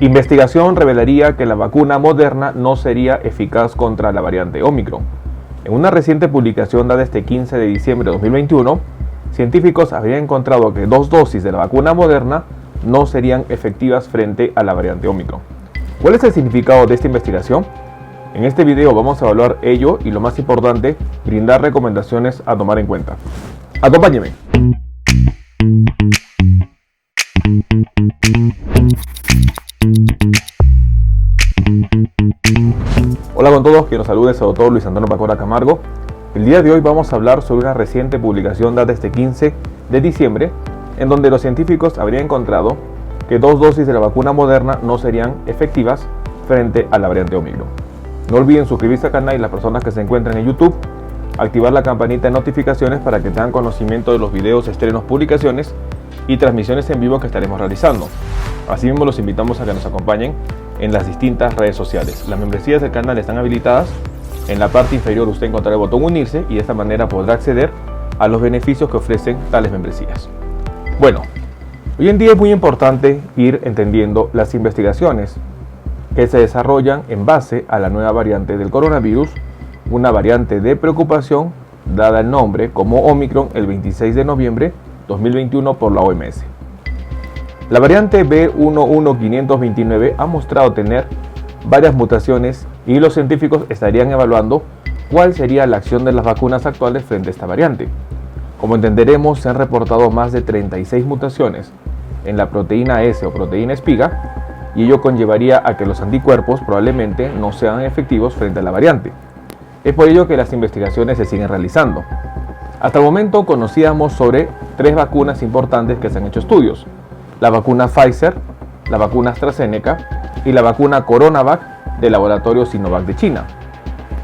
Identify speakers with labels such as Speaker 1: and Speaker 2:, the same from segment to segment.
Speaker 1: Investigación revelaría que la vacuna Moderna no sería eficaz contra la variante Omicron. En una reciente publicación dada este 15 de diciembre de 2021, científicos habrían encontrado que 2 dosis de la vacuna Moderna no serían efectivas frente a la variante Omicron. ¿Cuál es el significado de esta investigación? En este video vamos a evaluar ello y, lo más importante, brindar recomendaciones a tomar en cuenta. Acompáñeme. Hola con todos, quien nos saluda es el doctor Luis Antonio Pacora Camargo. El día de hoy vamos a hablar sobre una reciente publicación dada este 15 de diciembre, en donde los científicos habrían encontrado que 2 dosis de la vacuna Moderna no serían efectivas frente a la variante Omicron. No olviden suscribirse al canal y las personas que se encuentran en YouTube, activar la campanita de notificaciones para que tengan conocimiento de los videos, estrenos, publicaciones y transmisiones en vivo que estaremos realizando. Asimismo, los invitamos a que nos acompañen en las distintas redes sociales. Las membresías del canal están habilitadas. En la parte inferior usted encontrará el botón unirse y de esta manera podrá acceder a los beneficios que ofrecen tales membresías. Bueno, hoy en día es muy importante ir entendiendo las investigaciones que se desarrollan en base a la nueva variante del coronavirus, una variante de preocupación dada el nombre como Omicron el 26 de noviembre 2021 por la OMS. La variante B11529 ha mostrado tener varias mutaciones y los científicos estarían evaluando cuál sería la acción de las vacunas actuales frente a esta variante. Como entenderemos, se han reportado más de 36 mutaciones en la proteína S o proteína espiga, y ello conllevaría a que los anticuerpos probablemente no sean efectivos frente a la variante. Es por ello que las investigaciones se siguen realizando. Hasta el momento conocíamos sobre 3 vacunas importantes que se han hecho estudios: la vacuna Pfizer, la vacuna AstraZeneca y la vacuna CoronaVac del laboratorio Sinovac de China.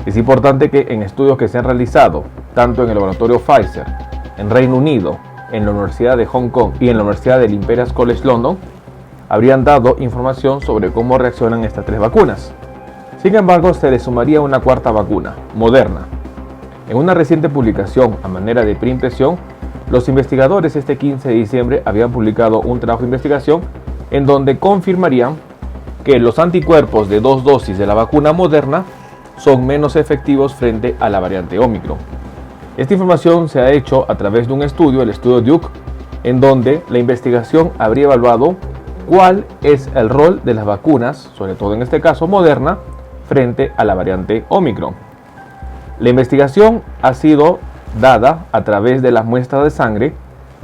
Speaker 1: Es importante que en estudios que se han realizado tanto en el laboratorio Pfizer, en Reino Unido, en la Universidad de Hong Kong y en la Universidad del Imperial College London, habrían dado información sobre cómo reaccionan estas 3 vacunas. Sin embargo, se le sumaría una 4ª vacuna, Moderna. En una reciente publicación a manera de preimpresión, los investigadores este 15 de diciembre habían publicado un trabajo de investigación en donde confirmarían que los anticuerpos de 2 dosis de la vacuna Moderna son menos efectivos frente a la variante Omicron. Esta información se ha hecho a través de un estudio, el estudio Duke, en donde la investigación habría evaluado cuál es el rol de las vacunas, sobre todo en este caso Moderna, frente a la variante Omicron. La investigación ha sido dada a través de las muestras de sangre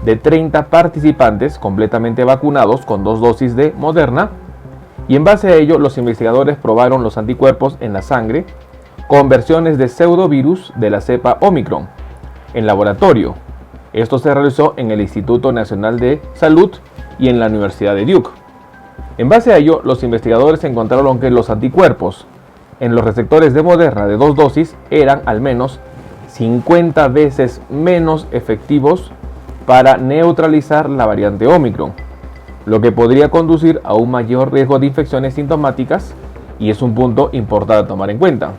Speaker 1: de 30 participantes completamente vacunados con 2 dosis de Moderna, y en base a ello los investigadores probaron los anticuerpos en la sangre con versiones de pseudovirus de la cepa Omicron en laboratorio. Esto se realizó en el Instituto Nacional de Salud y en la Universidad de Duke. En base a ello, los investigadores encontraron que los anticuerpos en los receptores de Moderna de 2 dosis eran al menos 50 veces menos efectivos para neutralizar la variante Omicron, lo que podría conducir a un mayor riesgo de infecciones sintomáticas, y es un punto importante a tomar en cuenta.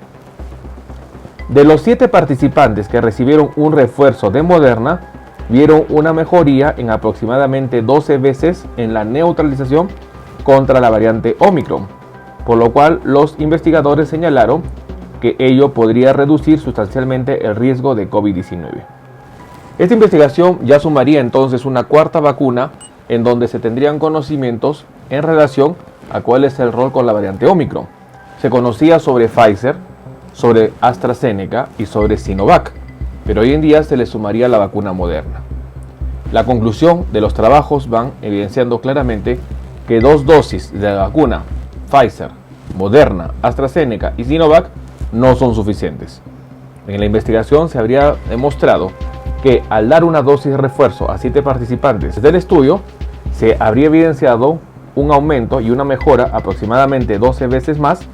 Speaker 1: De los 7 participantes que recibieron un refuerzo de Moderna, vieron una mejoría en aproximadamente 12 veces en la neutralización contra la variante Omicron, por lo cual los investigadores señalaron que ello podría reducir sustancialmente el riesgo de COVID-19. Esta investigación ya sumaría entonces una 4ª vacuna en donde se tendrían conocimientos en relación a cuál es el rol con la variante Omicron. Se conocía sobre Pfizer, sobre AstraZeneca y sobre Sinovac, pero hoy en día se le sumaría la vacuna Moderna. La conclusión de los trabajos van evidenciando claramente que 2 dosis de la vacuna Pfizer, Moderna, AstraZeneca y Sinovac no son suficientes. En la investigación se habría demostrado que al dar una dosis de refuerzo a 7 participantes del estudio, se habría evidenciado un aumento y una mejora aproximadamente 12 veces más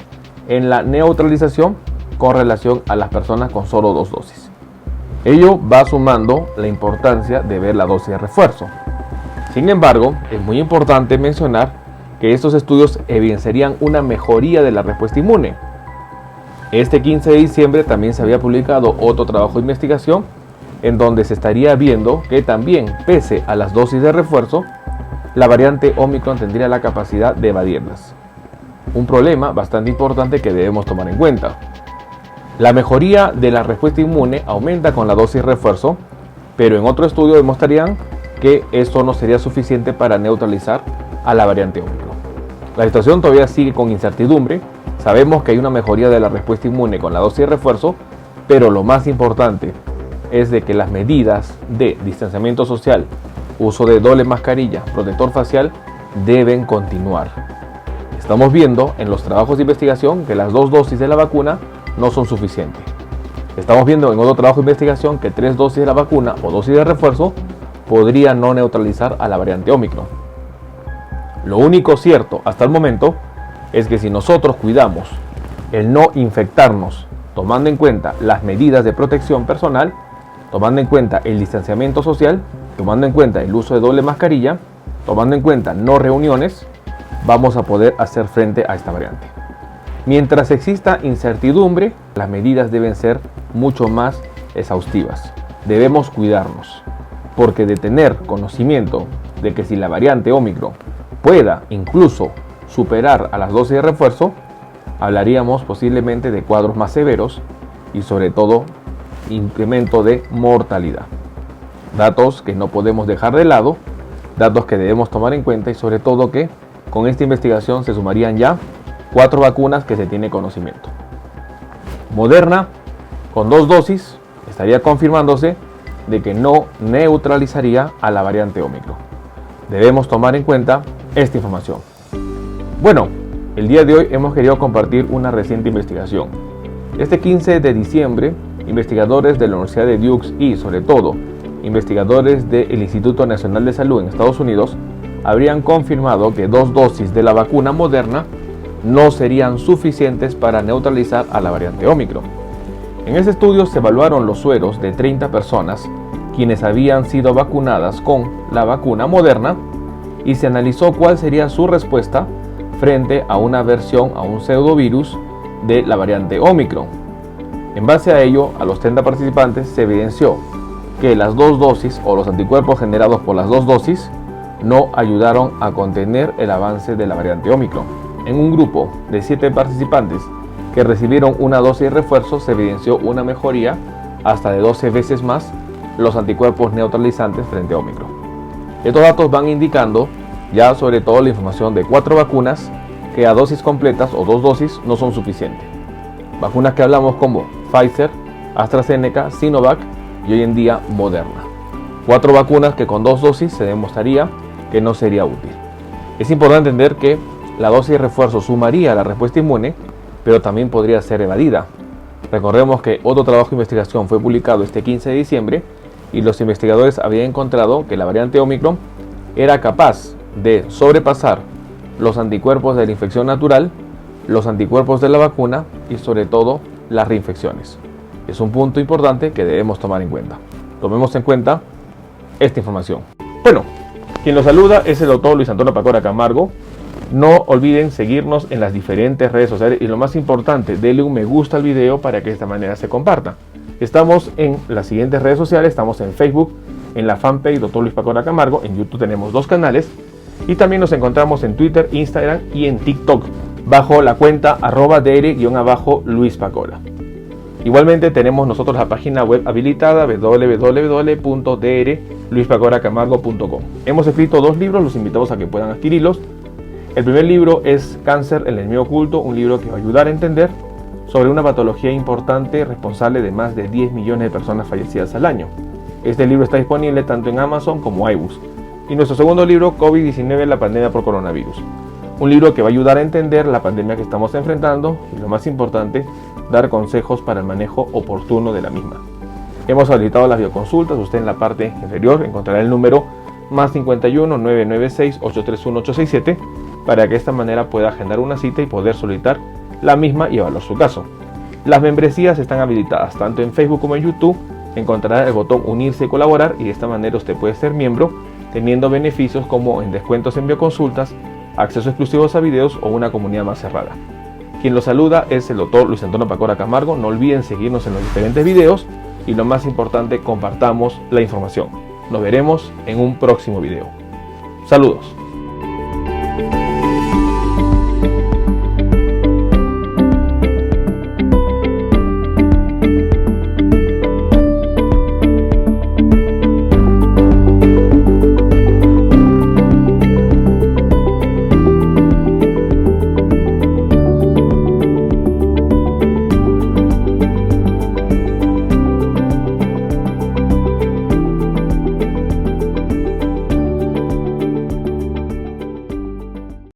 Speaker 1: en la neutralización con relación a las personas con solo 2 dosis. Ello va sumando la importancia de ver la dosis de refuerzo. Sin embargo, es muy importante mencionar que estos estudios evidenciarían una mejoría de la respuesta inmune. Este 15 de diciembre también se había publicado otro trabajo de investigación en donde se estaría viendo que también, pese a las dosis de refuerzo, la variante Omicron tendría la capacidad de evadirlas. un problema bastante importante que debemos tomar en cuenta. La mejoría de la respuesta inmune aumenta con la dosis refuerzo, pero en otro estudio demostrarían que esto no sería suficiente para neutralizar a la variante Omicron. La situación todavía sigue con incertidumbre. Sabemos que hay una mejoría de la respuesta inmune con la dosis refuerzo, pero lo más importante es de que las medidas de distanciamiento social, uso de doble mascarilla, protector facial, deben continuar. Estamos viendo en los trabajos de investigación que las 2 dosis de la vacuna no son suficientes. Estamos viendo en otro trabajo de investigación que 3 dosis de la vacuna o dosis de refuerzo podría no neutralizar a la variante Omicron. Lo único cierto hasta el momento es que si nosotros cuidamos el no infectarnos, tomando en cuenta las medidas de protección personal, tomando en cuenta el distanciamiento social, tomando en cuenta el uso de doble mascarilla, tomando en cuenta no reuniones, vamos a poder hacer frente a esta variante. Mientras exista incertidumbre, las medidas deben ser mucho más exhaustivas. Debemos cuidarnos, porque de tener conocimiento de que si la variante Omicron pueda incluso superar a las dosis de refuerzo, hablaríamos posiblemente de cuadros más severos y sobre todo incremento de mortalidad. Datos que no podemos dejar de lado, datos que debemos tomar en cuenta y sobre todo que con esta investigación se sumarían ya 4 vacunas que se tiene conocimiento. Moderna, con 2 dosis, estaría confirmándose de que no neutralizaría a la variante Omicron. Debemos tomar en cuenta esta información. Bueno, el día de hoy hemos querido compartir una reciente investigación. Este 15 de diciembre, investigadores de la Universidad de Duke y, sobre todo, investigadores del Instituto Nacional de Salud en Estados Unidos habrían confirmado que 2 dosis de la vacuna Moderna no serían suficientes para neutralizar a la variante Omicron. En este estudio se evaluaron los sueros de 30 personas quienes habían sido vacunadas con la vacuna Moderna y se analizó cuál sería su respuesta frente a una versión, a un pseudovirus de la variante Omicron. En base a ello, a los 30 participantes se evidenció que las 2 dosis o los anticuerpos generados por las 2 dosis no ayudaron a contener el avance de la variante Omicron. En un grupo de 7 participantes que recibieron una dosis de refuerzo se evidenció una mejoría hasta de 12 veces más los anticuerpos neutralizantes frente a Omicron. Estos datos van indicando ya sobre todo la información de 4 vacunas que a dosis completas o 2 dosis no son suficientes. Vacunas que hablamos como Pfizer, AstraZeneca, Sinovac y hoy en día Moderna. 4 vacunas que con 2 dosis se demostraría que no sería útil. Es importante entender que la dosis de refuerzo sumaría a la respuesta inmune, pero también podría ser evadida. Recordemos que otro trabajo de investigación fue publicado este 15 de diciembre y los investigadores habían encontrado que la variante Omicron era capaz de sobrepasar los anticuerpos de la infección natural, los anticuerpos de la vacuna y sobre todo las reinfecciones. Es un punto importante que debemos tomar en cuenta. Tomemos en cuenta esta información. Bueno, quien los saluda es el doctor Luis Antonio Pacora Camargo. No olviden seguirnos en las diferentes redes sociales y lo más importante, denle un me gusta al video para que de esta manera se comparta. Estamos en las siguientes redes sociales, estamos en Facebook, en la fanpage Dr. Luis Pacora Camargo, en YouTube tenemos 2 canales y también nos encontramos en Twitter, Instagram y en TikTok bajo la cuenta @dr_Luis Pacora. Igualmente tenemos nosotros la página web habilitada www.drluispacoracamargo.com. Hemos escrito 2 libros, los invitamos a que puedan adquirirlos. El primer libro es Cáncer, el enemigo oculto, un libro que va a ayudar a entender sobre una patología importante responsable de más de 10 millones de personas fallecidas al año. Este libro está disponible tanto en Amazon como iBooks. Y nuestro segundo libro, COVID-19, la pandemia por coronavirus. Un libro que va a ayudar a entender la pandemia que estamos enfrentando y lo más importante, dar consejos para el manejo oportuno de la misma. Hemos habilitado las videoconsultas, usted en la parte inferior encontrará el número +51 996 831 867 para que de esta manera pueda agendar una cita y poder solicitar la misma y evaluar su caso. Las membresías están habilitadas tanto en Facebook como en YouTube. Encontrará el botón unirse y colaborar y de esta manera usted puede ser miembro teniendo beneficios como en descuentos en bioconsultas, acceso exclusivos a videos o una comunidad más cerrada. Quien lo saluda es el doctor Luis Antonio Pacora Camargo. No olviden seguirnos en los diferentes videos y lo más importante, compartamos la información. Nos veremos en un próximo video. Saludos.